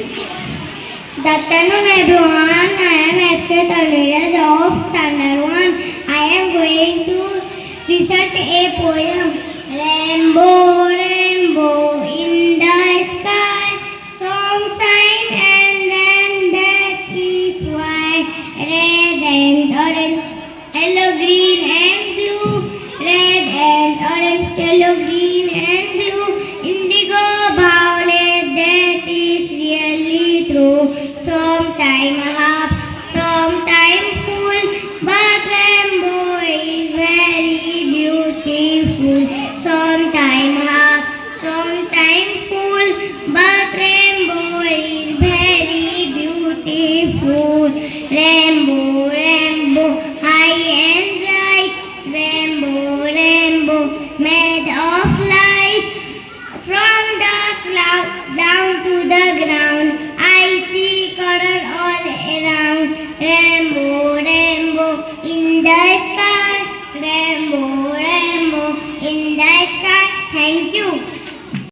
Good afternoon everyone, I am SK Tanviraj of Standard 1. I am going to recite a poem. Rainbow, rainbow in the sky, song, sign and then that is why. Red and orange, yellow, green and blue. Red and orange, yellow, green and blue. Indigo, violet, that is really true. Sometime half, sometime full, but rainbow is very beautiful. Sometime half, sometime full, but rainbow is very beautiful. Rainbow, rainbow, high and bright. Rainbow, rainbow, made of light. From the clouds down to the ground, I see color all around. Rainbow, rainbow in the sky. Rainbow,